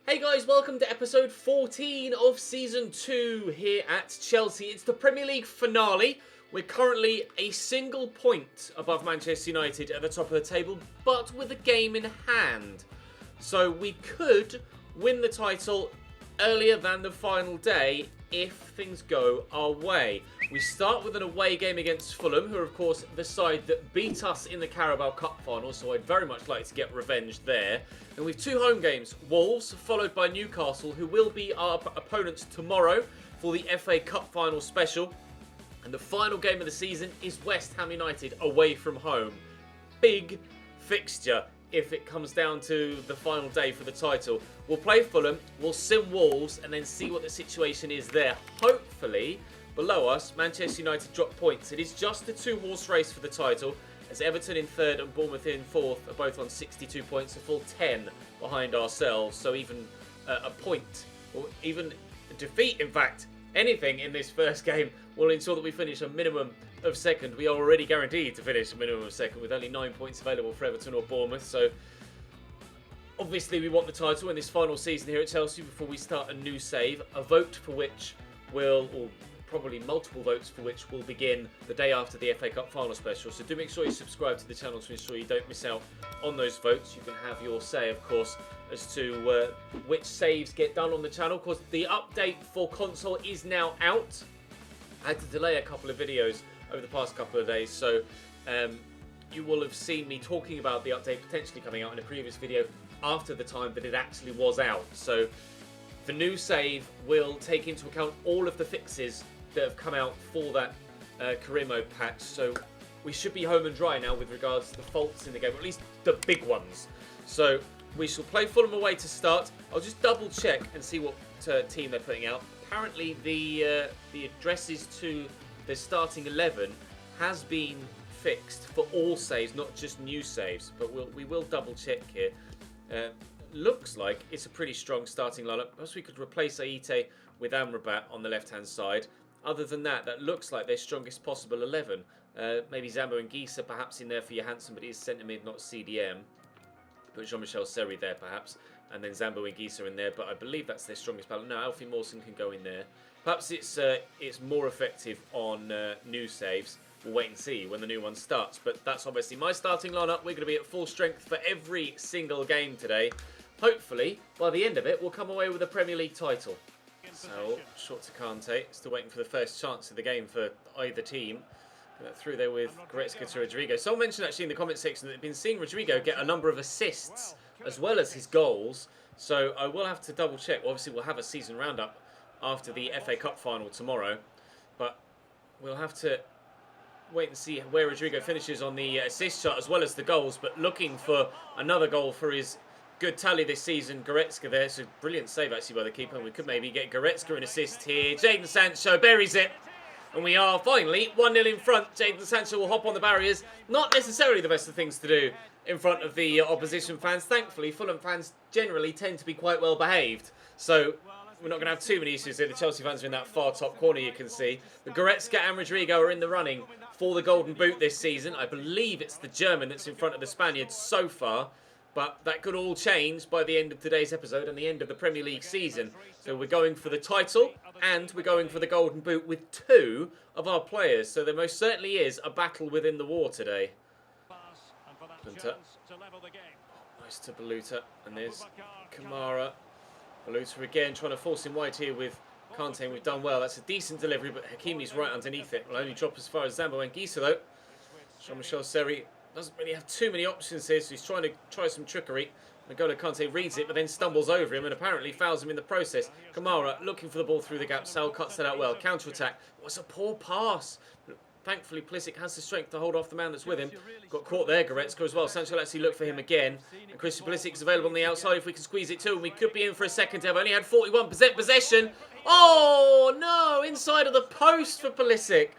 Hey guys, welcome to episode 14 of season 2 here at Chelsea. It's the Premier League finale. We're currently a single point above Manchester United at the top of the table, but with a game in hand. So we could win the title earlier than the final day if things go our way. We start with an away game against Fulham, who are of course the side that beat us in the Carabao Cup final, so I'd very much like to get revenge there. And we've two home games, Wolves followed by Newcastle, who will be our opponents tomorrow for the FA Cup final special. And the final game of the season is West Ham United away from home. Big fixture if it comes down to the final day for the title. We'll play Fulham, we'll sim Wolves, and then see what the situation is there. Hopefully, below us, Manchester United drop points. It is just a two-horse race for the title, as Everton in third and Bournemouth in fourth are both on 62 points, a full 10 behind ourselves. So even a point, or even a defeat, in fact, anything in this first game will ensure that we finish a minimum of second. We are already guaranteed to finish a minimum of second with only 9 points available for Everton or Bournemouth. So obviously we want the title in this final season here at Chelsea before we start a new save. A vote for which will, or probably multiple votes for which will begin the day after the FA Cup final special. So do make sure you subscribe to the channel to ensure you don't miss out on those votes. You can have your say, of course, as to which saves get done on the channel. Of course, the update for console is now out. I had to delay a couple of videos over the past couple of days, so you will have seen me talking about the update potentially coming out in a previous video after the time that it actually was out. So the new save will take into account all of the fixes that have come out for that career mode patch, so we should be home and dry now with regards to the faults in the game, or at least the big ones. So we shall play Fulham away to start. I'll just double check and see what team they're putting out. Apparently the addresses to the starting 11 has been fixed for all saves, not just new saves, but we will double check here. Looks like it's a pretty strong starting lineup. Perhaps we could replace Aite with Amrabat on the left hand side. Other than that, that looks like their strongest possible 11. Maybe Zambo and Gisa perhaps in there for Johansson, but he's centre mid, not CDM. Put Jean-Michel Seri there perhaps, and then Zambo and Gisa in there, but I believe that's their strongest balance. No, Alfie Mawson can go in there. Perhaps it's more effective on new saves. We'll wait and see when the new one starts, but that's obviously my starting lineup. We're going to be at full strength for every single game today. Hopefully, by the end of it, we'll come away with a Premier League title. So, short to Kante, still waiting for the first chance of the game for either team. Through there with Goretzka to Rodrigo. Someone mentioned actually in the comment section that they've been seeing Rodrigo get a number of assists as well as his goals. So I will have to double check. Obviously we'll have a season roundup after the FA Cup final tomorrow. But we'll have to wait and see where Rodrigo finishes on the assist chart as well as the goals. But looking for another goal for his good tally this season. Goretzka there. It's a brilliant save actually by the keeper. And we could maybe get Goretzka an assist here. Jadon Sancho buries it. And we are finally 1-0 in front. Jadon Sancho will hop on the barriers. Not necessarily the best of things to do in front of the opposition fans. Thankfully, Fulham fans generally tend to be quite well behaved. So we're not going to have too many issues here. The Chelsea fans are in that far top corner, you can see. But Goretzka and Rodrigo are in the running for the Golden Boot this season. I believe it's the German that's in front of the Spaniards so far. But that could all change by the end of today's episode and the end of the Premier League season. So we're going for the title and we're going for the Golden Boot with two of our players. So there most certainly is a battle within the war today. Punter. Nice to Baluta. And there's Kamara. Baluta again trying to force him wide here with Kante. We've done well. That's a decent delivery, but Hakimi's right underneath it. Will only drop as far as Zambo and Gisa though. Jean-Michel Seri doesn't really have too many options here, so he's trying to try some trickery. N'Golo Kante reads it, but then stumbles over him and apparently fouls him in the process. Kamara looking for the ball through the gap. Sal cuts that out well. Counter-attack. It was a poor pass. Thankfully, Pulisic has the strength to hold off the man that's with him. Got caught there, Goretzka as well. Sancho will actually look for him again. And Christian Pulisic is available on the outside if we can squeeze it too. And we could be in for a second here. Only had 41% possession. Oh, no. Inside of the post for Pulisic.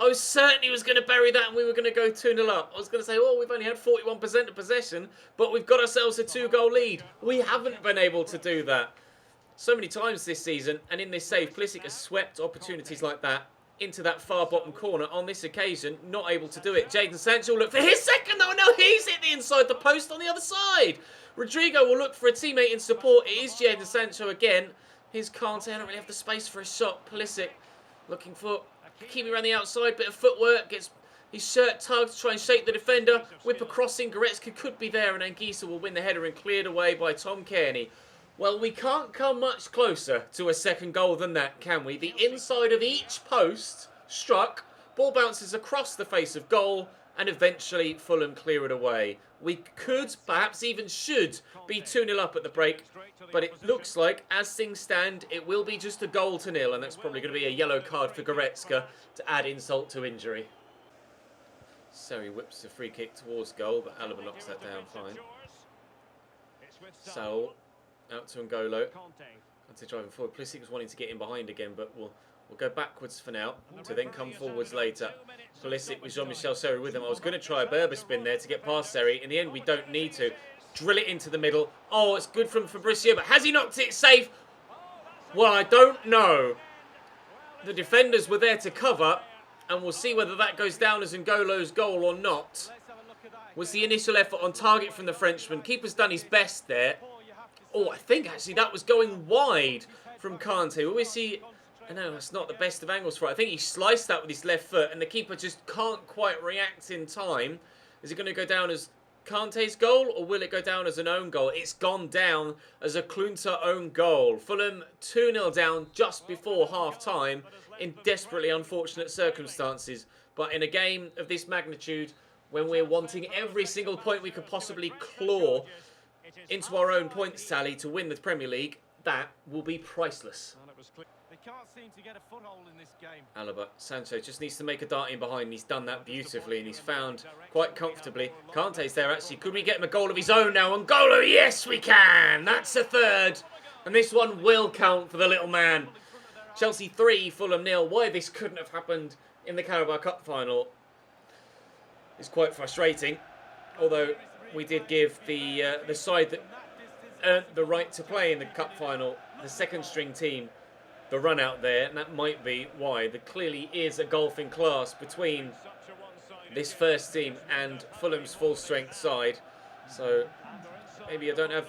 I was certain he was going to bury that and we were going to go 2-0 up. I was going to say, oh, we've only had 41% of possession, but we've got ourselves a 2-goal lead. We haven't been able to do that so many times this season, and in this save, Pulisic has swept opportunities like that into that far bottom corner. On this occasion, not able to do it. Jadon Sancho look for his second. Oh no, he's hit the inside the post on the other side. Rodrigo will look for a teammate in support. It is Jadon Sancho again. Here's Kante. I don't really have the space for a shot. Pulisic looking for Hakimi around the outside. Bit of footwork. Gets his shirt tugged to try and shake the defender. Whip a crossing. Goretzka could be there, and Anguissa will win the header and cleared away by Tom Cairney. Well, we can't come much closer to a second goal than that, can we? The inside of each post struck. Ball bounces across the face of goal, and eventually Fulham clear it away. We could, perhaps even should, be 2-0 up at the break, but it looks like, as things stand, it will be just a 0-0, and that's probably going to be a yellow card for Goretzka to add insult to injury. So he whips the free kick towards goal, but Alaba knocks that down fine. So out to N'Golo. Kante driving forward. Pulisic was wanting to get in behind again, but we'll go backwards for now to then come forwards later. Pulisic with Jean-Michel Seri with him. I was going to try a Berber spin there to get past Seri. In the end, we don't need to. Drill it into the middle. Oh, it's good from Fabrizio, but has he knocked it safe? Well, I don't know. The defenders were there to cover, and we'll see whether that goes down as N'Golo's goal or not. Was the initial effort on target from the Frenchman. Keeper's done his best there. Oh, I think actually that was going wide from Kante. Will we see? I know that's not the best of angles for it. I think he sliced that with his left foot, and the keeper just can't quite react in time. Is it going to go down as Kante's goal, or will it go down as an own goal? It's gone down as a Klunter own goal. Fulham 2-0 down just before half-time in desperately unfortunate circumstances. But in a game of this magnitude, when we're wanting every single point we could possibly claw into our own points tally to win the Premier League, that will be priceless. Alaba, Sancho just needs to make a dart in behind. He's done that beautifully, and he's found quite comfortably. Kante's there actually. Could we get him a goal of his own now? N'Golo, yes we can! That's a third. And this one will count for the little man. Chelsea 3, Fulham 0. Why this couldn't have happened in the Carabao Cup final is quite frustrating. Although we did give the side that earned the right to play in the cup final, the second string team, the run out there, and that might be why. There clearly is a gulfing class between this first team and Fulham's full strength side. So maybe I don't have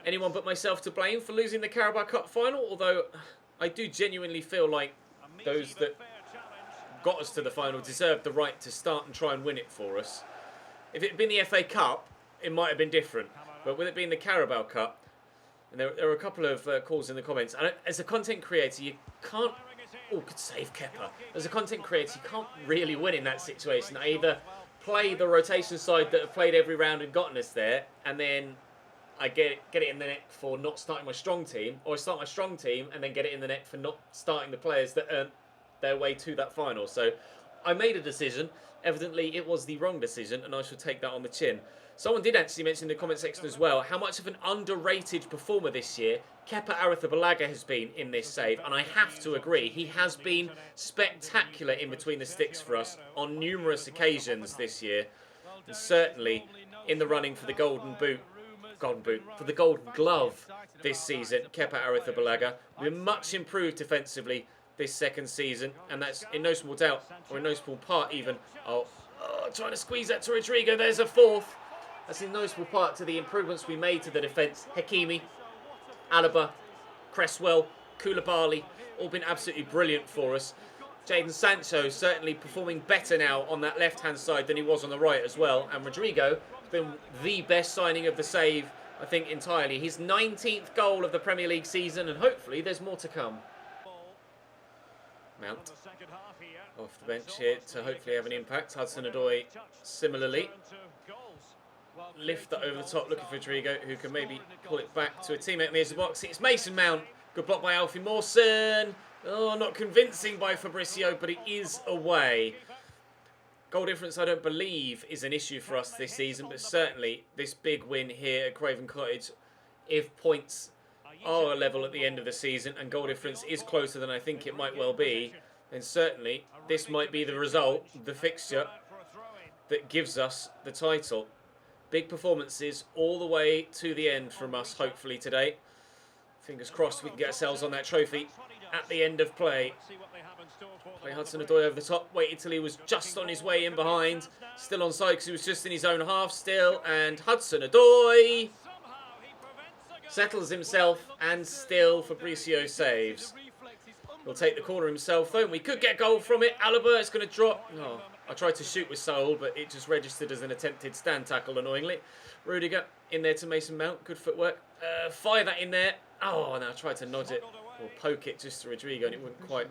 anyone but myself to blame for losing the Carabao Cup final, although I do genuinely feel like those that got us to the final deserved the right to start and try and win it for us. If it had been the FA Cup, it might have been different. But with it being the Carabao Cup, and there are a couple of calls in the comments, and as a content creator, you can't... Oh, good save, Kepa. As a content creator, you can't really win in that situation. I either play the rotation side that have played every round and gotten us there, and then I get it in the net for not starting my strong team, or I start my strong team and then get it in the net for not starting the players that earned their way to that final. So I made a decision. Evidently, it was the wrong decision, and I shall take that on the chin. Someone did actually mention in the comment section as well how much of an underrated performer this year Kepa Arrizabalaga has been in this save, and I have to agree. He has been spectacular in between the sticks for us on numerous occasions this year, and certainly in the running for the for the Golden Glove this season. Kepa Arrizabalaga we're much improved defensively this second season, and that's in no small doubt, or in no small part even. Trying to squeeze that to Rodrigo. There's a fourth. That's in no small part to the improvements we made to the defence. Hakimi, Alaba, Cresswell, Koulibaly, all been absolutely brilliant for us. Jadon Sancho certainly performing better now on that left-hand side than he was on the right as well. And Rodrigo has been the best signing of the save, I think, entirely. His 19th goal of the Premier League season, and hopefully there's more to come. Mount off the bench here to hopefully have an impact. Hudson-Odoi similarly. Lift that over the top, looking for Rodrigo, who can maybe pull it back to a teammate near the box. It's Mason Mount. Good block by Alfie Mawson. Oh, not convincing by Fabrizio, but it is away. Goal difference, I don't believe, is an issue for us this season, but certainly this big win here at Craven Cottage, if points are a level at the end of the season and goal difference is closer than I think it might well be, then certainly this might be the result, the fixture that gives us the title. Big performances all the way to the end from us, hopefully, today. Fingers crossed we can get ourselves on that trophy at the end of play. Play Hudson-Odoi over the top. Waited till he was just on his way in behind. Still onside because he was just in his own half still. And Hudson-Odoi Settles himself, and still Fabrizio saves. He'll take the corner himself, though. We could get goal from it. Alaba is going to drop. Oh, I tried to shoot with Saul, but it just registered as an attempted stand tackle, annoyingly. Rudiger in there to Mason Mount. Good footwork. Fire that in there. Oh, no, I tried to nod it or poke it just to Rodrigo, and it wouldn't quite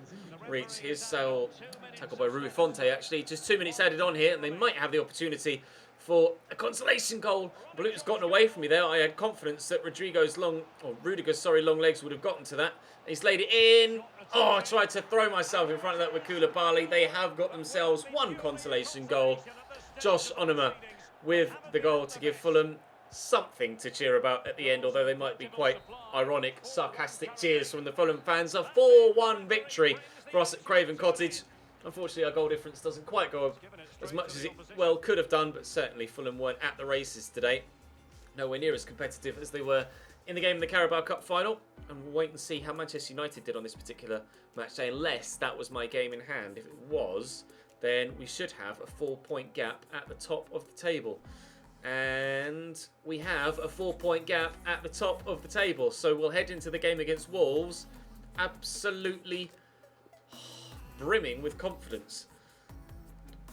reach. Here's Saul, tackled by Rui Fonte, actually. Just 2 minutes added on here, and they might have the opportunity for a consolation goal. But it was gotten away from me there. I had confidence that Rudiger's long legs would have gotten to that. He's laid it in. Oh, I tried to throw myself in front of that with Koulibaly. They have got themselves one consolation goal. Josh Onuma with the goal to give Fulham something to cheer about at the end, although they might be quite ironic, sarcastic cheers from the Fulham fans. A 4-1 victory for us at Craven Cottage. Unfortunately, our goal difference doesn't quite go as much as it well could have done, but certainly Fulham weren't at the races today. Nowhere near as competitive as they were in the game in the Carabao Cup final. And we'll wait and see how Manchester United did on this particular match day, unless that was my game in hand. If it was, then we should have a 4-point gap at the top of the table. And we have a 4-point gap at the top of the table. So we'll head into the game against Wolves absolutely brimming with confidence.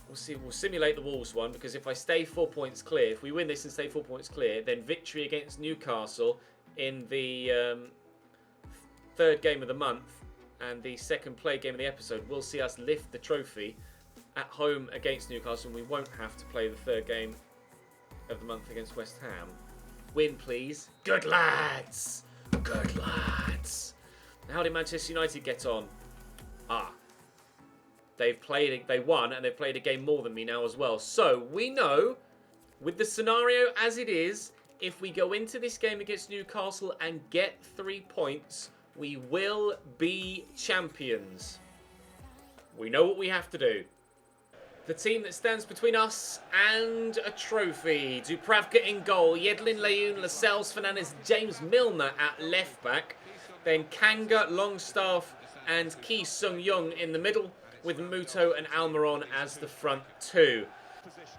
We'll see. We'll simulate the Wolves one, because if I stay 4 points clear, if we win this and stay 4 points clear, then victory against Newcastle in the third game of the month and the second play game of the episode will see us lift the trophy at home against Newcastle, and we won't have to play the third game of the month against West Ham. Win, please. Good lads. Good lads. How did Manchester United get on? They won, and they've played a game more than me now as well. So we know, with the scenario as it is, if we go into this game against Newcastle and get 3 points, we will be champions. We know what we have to do. The team that stands between us and a trophy. Dubravka in goal. Yedlin, Leyoun, Lascelles, Fernandes, James Milner at left back. Then Kanga, Longstaff and Ki Sung-young in the middle, with Muto and Almiron as the front two.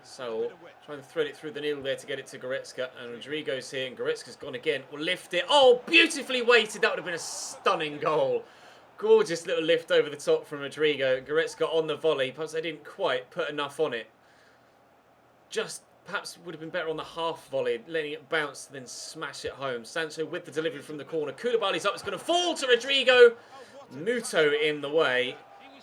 So, trying to thread it through the needle there to get it to Goretzka. And Rodrigo's here, and Goretzka's gone again. Will lift it. Oh, beautifully weighted. That would have been a stunning goal. Gorgeous little lift over the top from Rodrigo. Goretzka on the volley. Perhaps they didn't quite put enough on it. Just perhaps would have been better on the half volley, letting it bounce, then smash it home. Sancho with the delivery from the corner. Koulibaly's up. It's going to fall to Rodrigo. Muto in the way.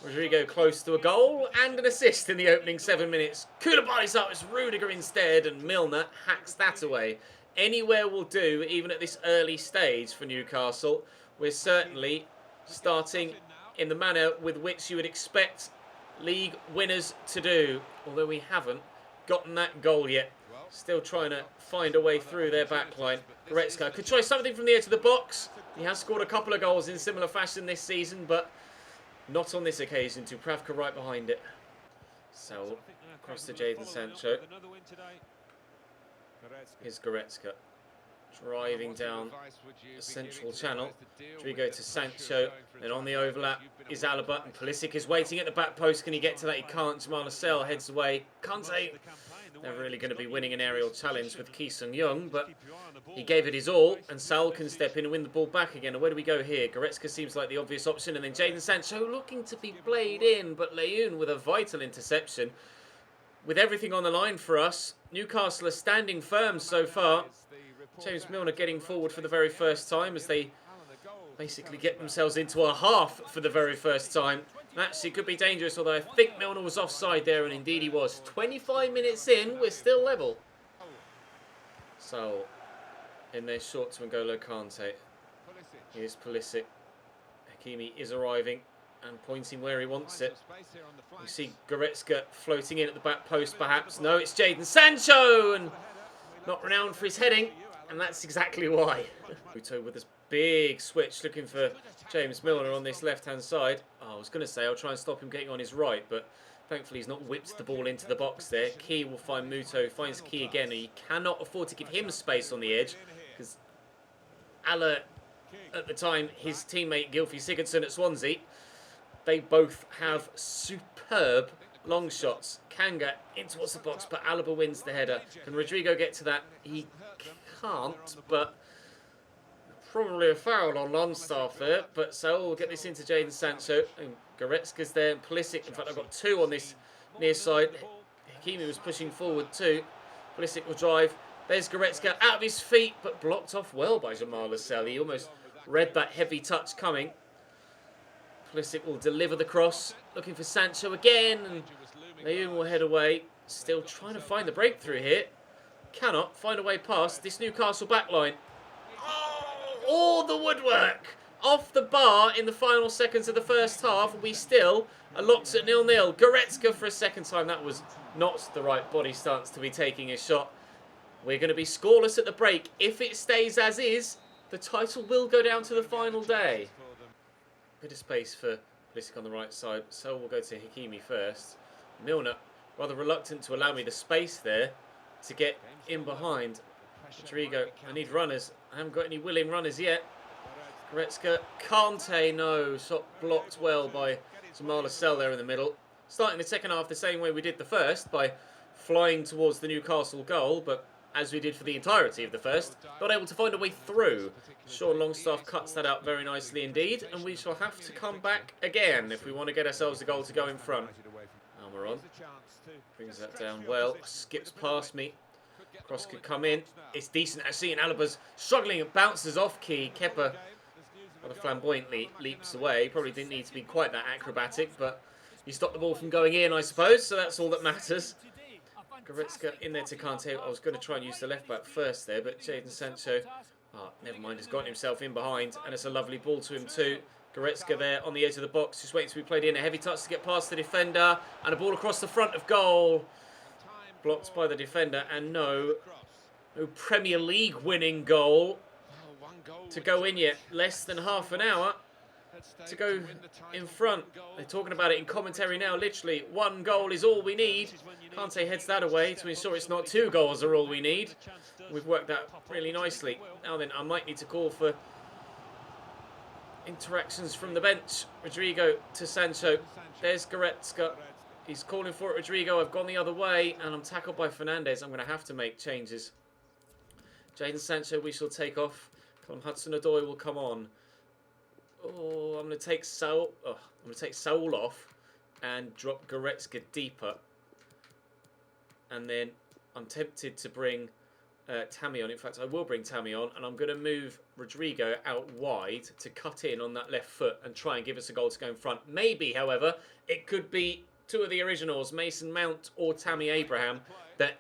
Rodrigo close to a goal and an assist in the opening 7 minutes. Koulibaly's up. It's Rudiger instead, and Milner hacks that away. Anywhere will do, even at this early stage for Newcastle. We're certainly starting in the manner with which you would expect league winners to do, although we haven't gotten that goal yet. Still trying to find a way through their backline. Goretzka could try something from the edge of the box. He has scored a couple of goals in similar fashion this season, but not on this occasion. Dubravka right behind it. So across to Jadon Sancho. Here's Goretzka driving down the central channel. Rodrigo to Sancho. Then on the overlap is Alaba, and Pulisic is waiting at the back post. Can he get to that? He can't. Jamal Lascelles heads away. Kante. They're really going to be winning an aerial challenge with Ki Sung-young, but he gave it his all, and Saul can step in and win the ball back again. And where do we go here? Goretzka seems like the obvious option, and then Jadon Sancho looking to be played in, but Leyoun with a vital interception. With everything on the line for us, Newcastle are standing firm so far. James Milner getting forward for the very first time as they basically get themselves into a half for the very first time. Actually, could be dangerous, although I think Milner was offside there, and indeed he was. 25 minutes in, we're still level. So, in there short to N'Golo Kante. Here's Pulisic. Hakimi is arriving and pointing where he wants it. You see Goretzka floating in at the back post, perhaps. No, it's Jadon Sancho, and not renowned for his heading, and that's exactly why. Muto with this big switch, looking for James Milner on this left-hand side. Oh, I was going to say I'll try and stop him getting on his right, but thankfully he's not whipped the ball into the box there. Key will find Muto, finds Key again, and he cannot afford to give him space on the edge, because Alla, at the time, his teammate Gylfi Sigurdsson at Swansea, they both have superb long shots. Kanga in towards the box, but Alaba wins the header. Can Rodrigo get to that? He can't, but Probably a foul on Longstaff there, but so we'll get this into Jadon Sancho. And Goretzka's there, and Pulisic. In fact, I've got two on this near side. Hakimi was pushing forward too. Pulisic will drive. There's Goretzka out of his feet, but blocked off well by Jamal Lascelles. He almost read that heavy touch coming. Pulisic will deliver the cross. Looking for Sancho again, and Leon will head away. Still trying to find the breakthrough here. Cannot find a way past this Newcastle backline. Oh, the woodwork! Off the bar in the final seconds of the first half. We still are locked at 0-0. Goretzka for a second time. That was not the right body stance to be taking a shot. We're going to be scoreless at the break. If it stays as is, the title will go down to the final day. Bit of space for Pulisic on the right side. So we'll go to Hakimi first. Milner, rather reluctant to allow me the space there to get in behind. Rodrigo, I need runners. I haven't got any willing runners yet. Goretzka, Kante, no. Shot blocked well by Jamal Lascelles there in the middle. Starting the second half the same way we did the first, by flying towards the Newcastle goal, but as we did for the entirety of the first, not able to find a way through. Sean Longstaff cuts that out very nicely indeed, and we shall have to come back again if we want to get ourselves a goal to go in front. Almiron brings that down well, skips past me. Cross could come in. It's decent actually, and Alaba's struggling. It bounces off key. Kepa rather flamboyantly leaps away. Probably didn't need to be quite that acrobatic, but he stopped the ball from going in, I suppose, so that's all that matters. Goretzka in there to Kante. I was going to try and use the left back first there, but Jadon Sancho, never mind, has gotten himself in behind, and it's a lovely ball to him too. Goretzka there on the edge of the box, just waiting to be played in. A heavy touch to get past the defender, and a ball across the front of goal. Blocked by the defender, and no Premier League winning goal to go in yet. Less than half an hour to go in front. They're talking about it in commentary now, literally. One goal is all we need. Kante heads that away to ensure it's not two goals are all we need. We've worked that really nicely. Now then, I might need to call for interactions from the bench. Rodrigo to Sancho. There's Goretzka. He's calling for it, Rodrigo. I've gone the other way, and I'm tackled by Fernandes. I'm going to have to make changes. Jadon Sancho, we shall take off. Callum Hudson-Odoi will come on. Oh, I'm going to take Saul. Oh, I'm going to take Saul off and drop Goretzka deeper. And then I'm tempted to bring Tammy on. In fact, I will bring Tammy on, and I'm going to move Rodrigo out wide to cut in on that left foot and try and give us a goal to go in front. Maybe, however, it could be two of the originals, Mason Mount or Tammy Abraham, that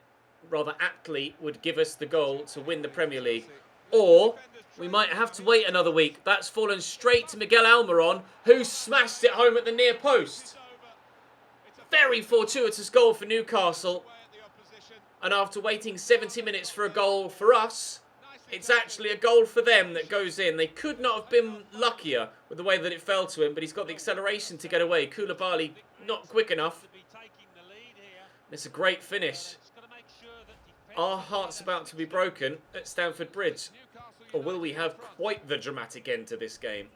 rather aptly would give us the goal to win the Premier League. Or we might have to wait another week. That's fallen straight to Miguel Almiron, who smashed it home at the near post. Very fortuitous goal for Newcastle. And after waiting 70 minutes for a goal for us, it's actually a goal for them that goes in. They could not have been luckier with the way that it fell to him, but he's got the acceleration to get away. Koulibaly not quick enough. It's a great finish. Our heart's about to be broken at Stamford Bridge. Or will we have quite the dramatic end to this game?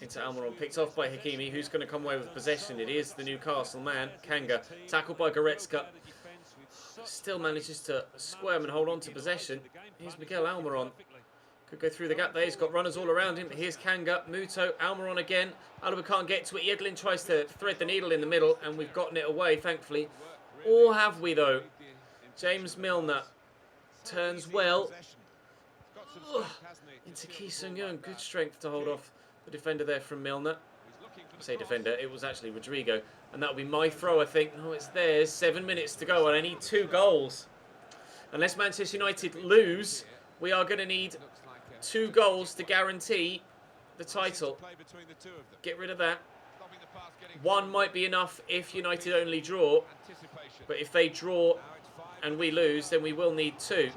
Into Almiron, picked off by Hakimi, who's going to come away with possession. It is the Newcastle man, Kanga, tackled by Goretzka. Still manages to squirm and hold on to possession. Here's Miguel Almiron. Could go through the gap there. He's got runners all around him. Here's Kanga, Muto, Almiron again. Alaba can't get to it. Yedlin tries to thread the needle in the middle, and we've gotten it away, thankfully. Or have we, though? James Milner turns well. Ugh. Into Ki Sung-yeon. Good strength to hold off the defender there from Milner. I say defender, it was actually Rodrigo. And that'll be my throw, I think. No, it's theirs. 7 minutes to go, and I need 2 goals. Unless Manchester United lose, we are going to need 2 goals to guarantee the title. Get rid of that. 1 might be enough if United only draw. But if they draw and we lose, then we will need 2.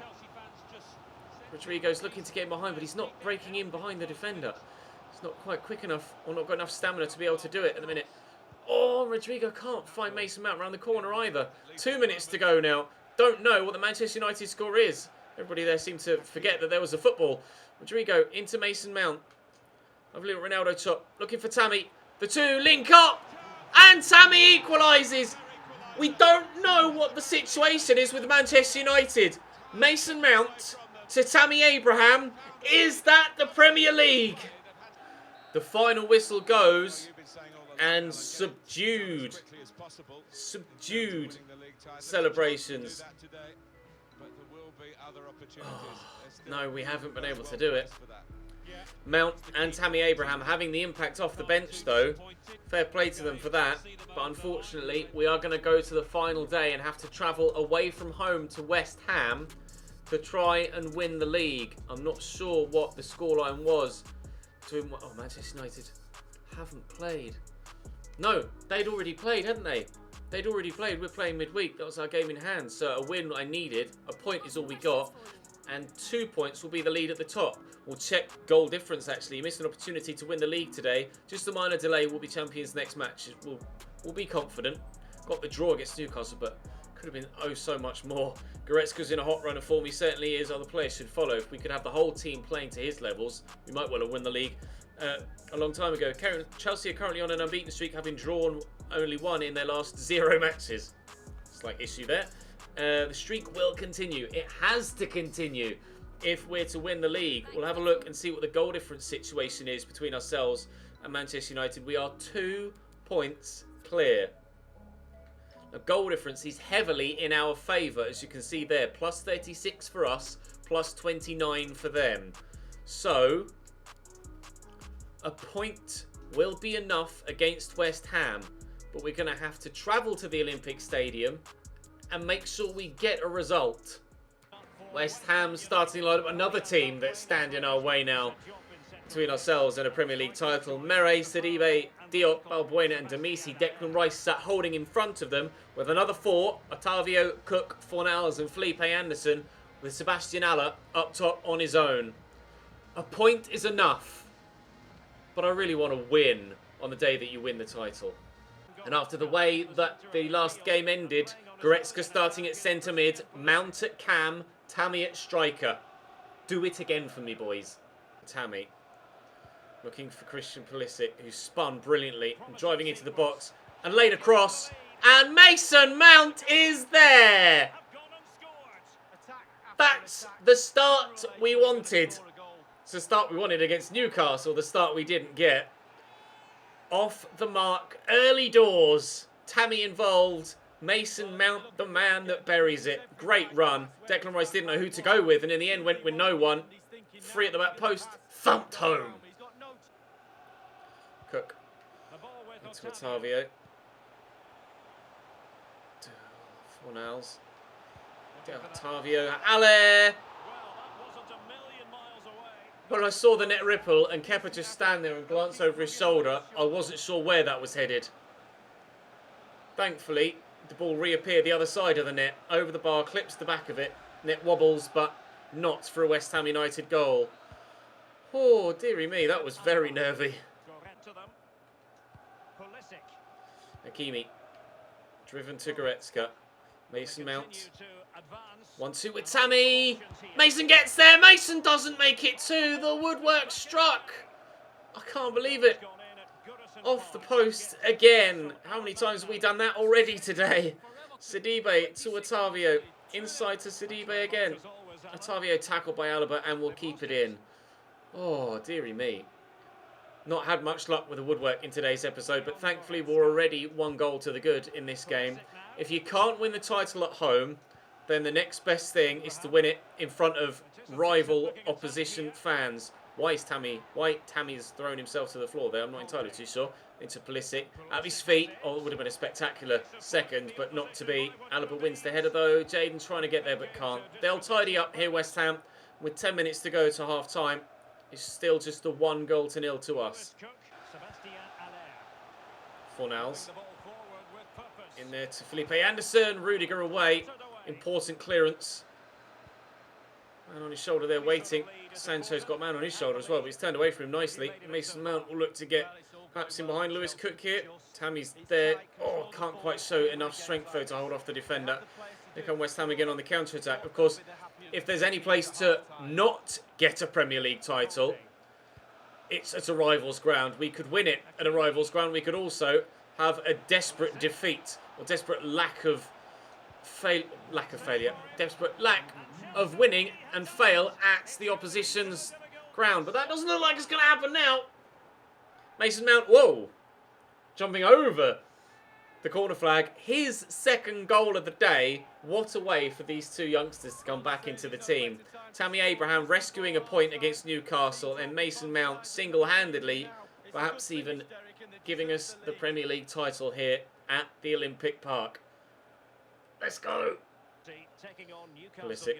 Rodrigo's looking to get in behind, but he's not breaking in behind the defender. He's not quite quick enough, or not got enough stamina to be able to do it at the minute. Oh, Rodrigo can't find Mason Mount around the corner either. 2 minutes to go now. Don't know what the Manchester United score is. Everybody there seemed to forget that there was a football. Rodrigo into Mason Mount. Lovely little Ronaldo chop. Looking for Tammy. The two link up. And Tammy equalises. We don't know what the situation is with Manchester United. Mason Mount to Tammy Abraham. Is that the Premier League? The final whistle goes, and subdued celebrations. Oh, no, we haven't been able to do it. Mount and Tammy Abraham having the impact off the bench, though. Fair play to them for that. But unfortunately, we are going to go to the final day and have to travel away from home to West Ham to try and win the league. I'm not sure what the scoreline was. Oh, Manchester United haven't played. No, they'd already played, hadn't they? They'd already played. We're playing midweek. That was our game in hand. So a win I needed. A point is all we got. And 2 points will be the lead at the top. We'll check goal difference, actually. You missed an opportunity to win the league today. Just a minor delay. We'll be champions next match. We'll be confident. Got the draw against Newcastle, but could have been oh so much more. Goretzka's in a hot run of form. He certainly is. Other players should follow. If we could have the whole team playing to his levels, we might well have won the league a long time ago. Chelsea are currently on an unbeaten streak, having drawn only one in their last 0 matches. Slight issue there. The streak will continue. It has to continue if we're to win the league. We'll have a look and see what the goal difference situation is between ourselves and Manchester United. We are 2 points clear. The goal difference is heavily in our favour, as you can see there. Plus 36 for us, plus 29 for them. So, a point will be enough against West Ham. But we're going to have to travel to the Olympic Stadium and make sure we get a result. West Ham starting lineup, another team that's standing our way now between ourselves and a Premier League title. Mere, Sidibe, Diop, Balbuena and Demisi. Declan Rice sat holding in front of them with another 4. Otavio, Cook, Fornals and Felipe Anderson, with Sebastian Haller up top on his own. A point is enough, but I really want to win on the day that you win the title. And after the way that the last game ended, Goretzka starting at centre mid, Mount at cam, Tammy at striker. Do it again for me, boys. Tammy looking for Christian Pulisic, who spun brilliantly, driving into the box and laid across. And Mason Mount is there. That's the start we wanted. It's the start we wanted against Newcastle, the start we didn't get. Off the mark, early doors. Tammy involved. Mason Mount, the man that buries it. Great run. Declan Rice didn't know who to go with, and in the end went with no one. Free at the back post. Thumped home. Cook. Into Otavio. Fornals. Otavio. Haller. When I saw the net ripple and Kepa just stand there and glance over his shoulder, I wasn't sure where that was headed. Thankfully, the ball reappeared the other side of the net, over the bar, clips the back of it. Net wobbles, but not for a West Ham United goal. Oh, dearie me, that was very nervy. Hakimi, driven to Goretzka. Mason Mount. 1-2 with Tammy. Mason gets there. Mason doesn't make it too. The woodwork struck. I can't believe it. Off the post again. How many times have we done that already today? Sidibe to Otavio. Inside to Sidibe again. Otavio tackled by Alaba and will keep it in. Oh, dearie me. Not had much luck with the woodwork in today's episode, but thankfully we're already 1 goal to the good in this game. If you can't win the title at home, then the next best thing is to win it in front of rival opposition fans. Why Tammy's thrown himself to the floor there? I'm not entirely too sure. Into Pulisic. At his feet. Oh, it would have been a spectacular second, but not to be. Alaba wins the header though. Jaden's trying to get there, but can't. They'll tidy up here, West Ham. With 10 minutes to go to half-time. It's still just a 1-0 to us. Fornals. In there to Felipe Anderson. Rudiger away. Important clearance. Man on his shoulder there waiting. Sancho's got man on his shoulder as well, but he's turned away from him nicely. Mason Mount will look to get perhaps in behind Lewis Cook here. Tammy's there. Oh, can't quite show enough strength though to hold off the defender. Here come West Ham again on the counter-attack. Of course, if there's any place to not get a Premier League title, it's at a rival's ground. We could win it at a rival's ground. We could also have a desperate defeat or desperate lack of failure. Desperate lack of winning and fail at the opposition's ground. But that doesn't look like it's going to happen now. Mason Mount, whoa, jumping over the corner flag. His second goal of the day. What a way for these two youngsters to come back into the team. Tammy Abraham rescuing a point against Newcastle, and Mason Mount single-handedly, perhaps even giving us the Premier League title here at the Olympic Park. Let's go. Pulisic.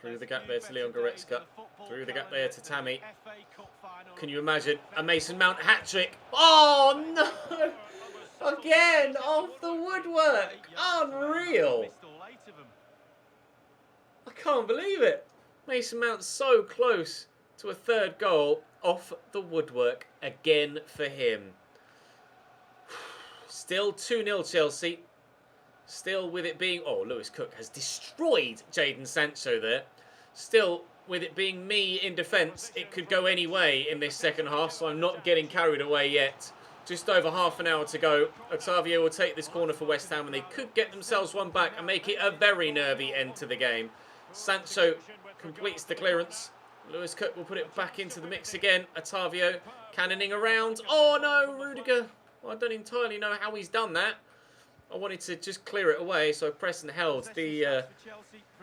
Through the gap there to Leon Goretzka. Through the gap there to Tammy. Can you imagine a Mason Mount hat-trick? Oh, no! Again, off the woodwork. Unreal. I can't believe it. Mason Mount's so close to a third goal off the woodwork again for him. Still 2-0 Chelsea. Still with it being... Oh, Lewis Cook has destroyed Jadon Sancho there. Still with it being me in defence, it could go any way in this second half, so I'm not getting carried away yet. Just over half an hour to go. Octavio will take this corner for West Ham, and they could get themselves one back and make it a very nervy end to the game. Sancho completes the clearance. Lewis Cook will put it back into the mix again. Octavio cannoning around. Oh no, Rudiger. Well, I don't entirely know how he's done that. I wanted to just clear it away, so I pressed and held the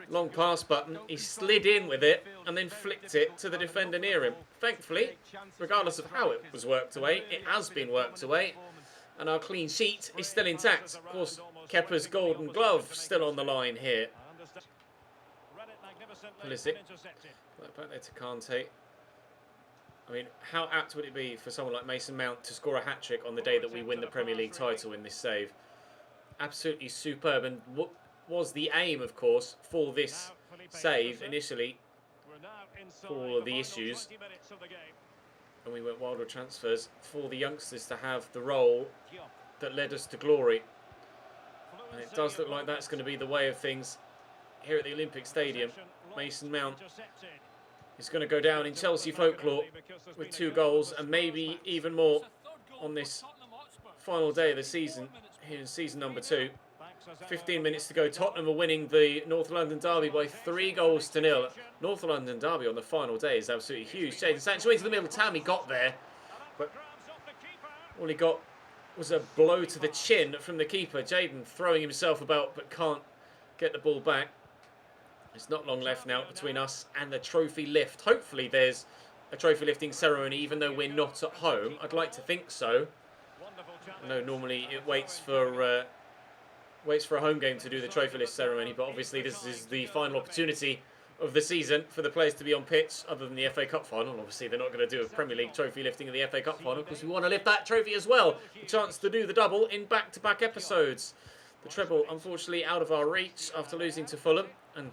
long pass button. He slid in with it and then flicked it to the defender near him. Thankfully, regardless of how it was worked away, it has been worked away. And our clean sheet is still intact. Of course, Kepa's golden glove still on the line here. Pulisic. Back there to Kante. I mean, how apt would it be for someone like Mason Mount to score a hat-trick on the day that we win the Premier League title in this save? Absolutely superb. And what was the aim, of course, for this save initially, for all of the issues, and we went wild with transfers, for the youngsters to have the role that led us to glory. And it does look like that's going to be the way of things here at the Olympic Stadium. Mason Mount is going to go down in Chelsea folklore with 2 goals and maybe even more on this final day of the season, here in season number 2. 15 minutes to go. Tottenham are winning the North London derby by 3-0. North London derby on the final day is absolutely huge. Jadon Sancho into the middle. Tammy got there, but all he got was a blow to the chin from the keeper. Jadon throwing himself about but can't get the ball back. There's not long left now between us and the trophy lift. Hopefully there's a trophy lifting ceremony even though we're not at home. I'd like to think so. I know normally it waits for a home game to do the trophy lift ceremony, but obviously this is the final opportunity of the season for the players to be on pitch other than the FA Cup final. Obviously they're not going to do a Premier League trophy lifting of the FA Cup final because we want to lift that trophy as well. The chance to do the double in back-to-back episodes. The treble unfortunately out of our reach after losing to Fulham, and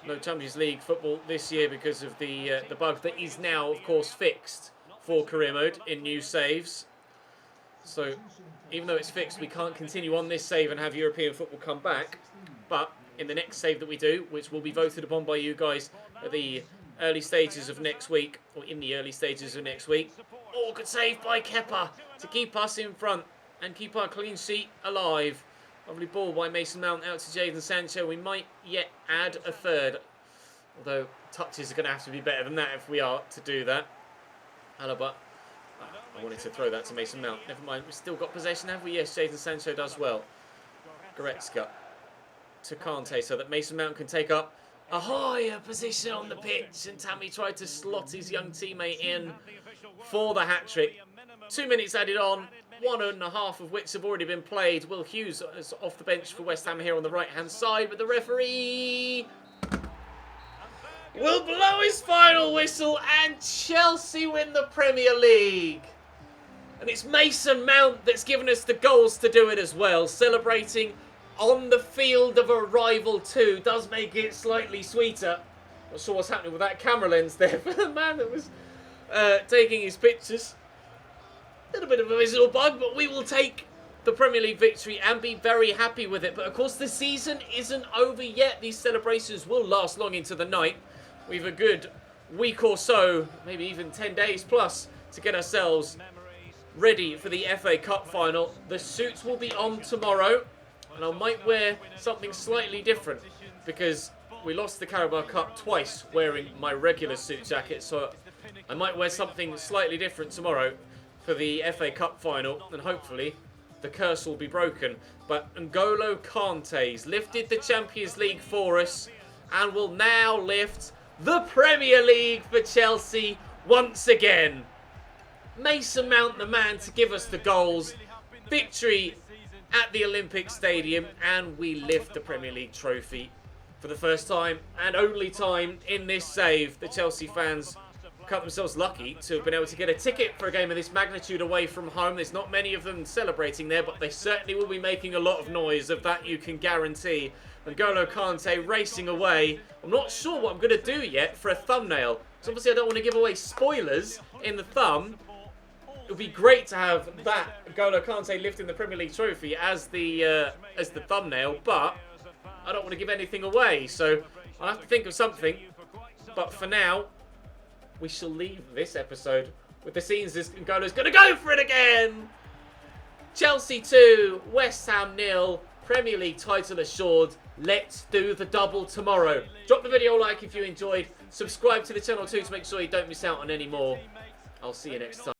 no Champions League football this year because of the bug that is now, of course, fixed for career mode in new saves. So, even though it's fixed, we can't continue on this save and have European football come back. But in the next save that we do, which will be voted upon by you guys at the early stages of next week, or in the early stages of next week, oh, good save by Kepa to keep us in front and keep our clean sheet alive. Lovely ball by Mason Mount out to Jadon Sancho. We might yet add a third, although touches are going to have to be better than that if we are to do that. Alaba. I wanted to throw that to Mason Mount. Never mind, we've still got possession, have we? Yes, Jadon Sancho does well. Goretzka to Kante so that Mason Mount can take up a higher position on the pitch. And Tammy tried to slot his young teammate in for the hat-trick. 2 minutes added on, 1.5 of which have already been played. Will Hughes is off the bench for West Ham here on the right-hand side, but the referee will blow his final whistle and Chelsea win the Premier League. And it's Mason Mount that's given us the goals to do it as well. Celebrating on the field of a rival too. Does make it slightly sweeter. Not sure what's happening with that camera lens there for the man that was taking his pictures. A little bit of a visual bug, but we will take the Premier League victory and be very happy with it. But of course the season isn't over yet. These celebrations will last long into the night. We've a good week or so, maybe even 10 days plus, to get ourselves ready for the FA Cup final. The suits will be on tomorrow, and I might wear something slightly different because we lost the Carabao Cup twice wearing my regular suit jacket, so I might wear something slightly different tomorrow for the FA Cup final, and hopefully the curse will be broken. But N'Golo Kante's lifted the Champions League for us and will now lift the Premier League for Chelsea once again. Mason Mount, the man to give us the goals. Victory at the Olympic Stadium, and we lift the Premier League trophy for the first time and only time in this save. The Chelsea fans count themselves lucky to have been able to get a ticket for a game of this magnitude away from home. There's not many of them celebrating there, but they certainly will be making a lot of noise. Of that you can guarantee. N'Golo Kante racing away. I'm not sure what I'm going to do yet for a thumbnail, because obviously I don't want to give away spoilers in the thumb. It would be great to have that N'Golo Kante lifting the Premier League trophy as the thumbnail, but I don't want to give anything away, so I'll have to think of something. But for now, we shall leave this episode with the scenes as N'Golo's going to go for it again! Chelsea 2, West Ham 0, Premier League title assured. Let's do the double tomorrow. Drop the video a like if you enjoyed. Subscribe to the channel too to make sure you don't miss out on any more. I'll see you next time.